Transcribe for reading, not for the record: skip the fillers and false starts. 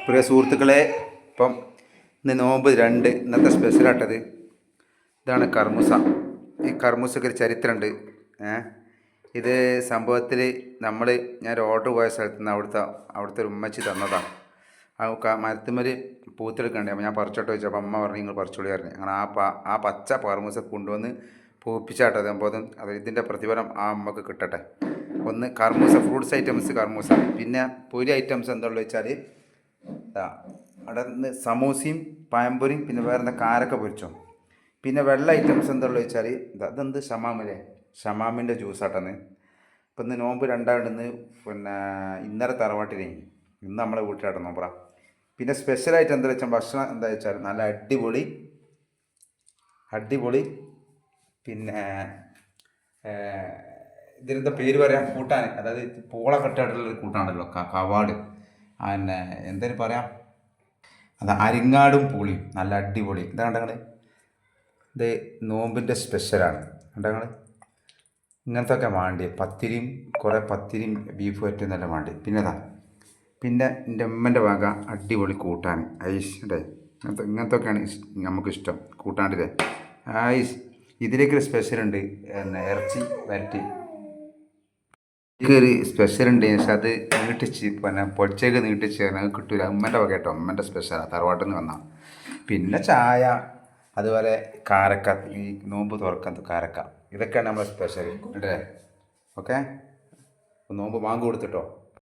പ്രിയ സുഹൃത്തുക്കളെ, ഇപ്പം ഇന്ന് നോമ്പ് 2 ഇന്നത്തെ സ്പെഷ്യലായിട്ടത് ഇതാണ് കർമൂസ. ഈ കർമൂസക്ക് ഒരു ചരിത്രമുണ്ട്. ഇത് സംഭവത്തിൽ ഞാനൊരു ഓർഡർ പോയ സ്ഥലത്ത് നിന്ന് അവിടുത്തെ ഒരു ഉമ്മച്ചി തന്നതാണ്. ആ മരത്തുമ്മൽ പൂത്തെടുക്കണ്ടേ, അപ്പോൾ ഞാൻ പറിച്ചോട്ട് ചോദിച്ചു. അപ്പോൾ അമ്മ പറഞ്ഞു നിങ്ങൾ പറിച്ചോളി പറഞ്ഞു. അങ്ങനെ ആ പച്ച കർമൂസ കൊണ്ടുവന്ന് പൂപ്പിച്ചാട്ടത് സംഭവം. അത് ഇതിൻ്റെ പ്രതിഫലം ആ അമ്മക്ക് കിട്ടട്ടെ. ഒന്ന് കർമൂസ, ഫ്രൂട്ട്സ് ഐറ്റംസ് കർമൂസ. പിന്നെ പൊരി ഐറ്റംസ് എന്താണെന്ന് വെച്ചാൽ അവിടെ നിന്ന് സമൂസയും പഴംപൊരിയും, പിന്നെ വേറെ എന്താ കാരക്ക പൊരിച്ചോ. പിന്നെ വെള്ള ഐറ്റംസ് എന്താണെന്ന് വെച്ചാൽ അതെന്ത് ഷമാമില്ലേ, ഷമാമിൻ്റെ ജ്യൂസാട്ടെന്ന്. ഇപ്പം ഇന്ന് നോമ്പ് 2 പിന്നെ ഇന്നലെ തറവാട്ടിലേ, ഇന്ന് നമ്മളെ വീട്ടിലായിട്ട് നോമ്പറ. പിന്നെ സ്പെഷ്യലായിട്ട് എന്താ വെച്ചാൽ ഭക്ഷണം എന്താ വെച്ചാൽ നല്ല അടിപൊളി പിന്നെ ഇതിനെന്താ പേര് പറയാം, കൂട്ടാൻ. അതായത് പൂള കെട്ടായിട്ടുള്ളൊരു കൂട്ടാണല്ലോ, കവാട്. പിന്നെ എന്തിനു പറയാം, അത് അരിങ്ങാടും പൂളിയും നല്ല അടിപൊളി. ഇതാ കണ്ടങ്ങൾ, ഇത് നോമ്പിൻ്റെ സ്പെഷ്യലാണ്. കണ്ടങ്ങൾ ഇങ്ങനത്തെ ഒക്കെ വേണ്ടി കുറേ പത്തിരിയും ബീഫ് വറ്റും നല്ല വേണ്ടി. പിന്നെ എൻ്റെ അമ്മൻ്റെ വക അടിപൊളി കൂട്ടാൻ ഐസ് അല്ലേ. ഇങ്ങനത്തൊക്കെയാണ് നമുക്കിഷ്ടം കൂട്ടാണ്ടില്ലേ. ഐസ് ഇതിലേക്കൊരു സ്പെഷ്യലുണ്ട്, ഇറച്ചി വരട്ടി. ഒരു സ്പെഷ്യലുണ്ട്, പക്ഷെ അത് നീട്ടിച്ച് പിന്നെ പൊടിച്ചേക്ക് നീട്ടിച്ച് അത് കിട്ടൂല. അമ്മൻ്റെ വക കേട്ടോ, അമ്മൻ്റെ സ്പെഷ്യലാണ്, തറവാട്ടിൽ നിന്ന് വന്നാൽ. പിന്നെ ചായ, അതുപോലെ കാരക്ക, ഈ നോമ്പ് തുറക്കുന്ന കാരക്ക, ഇതൊക്കെയാണ് നമ്മളെ സ്പെഷ്യൽ. അല്ലേ? ഓക്കെ, നോമ്പ് വാങ്ങ് കൊടുത്തിട്ടോ.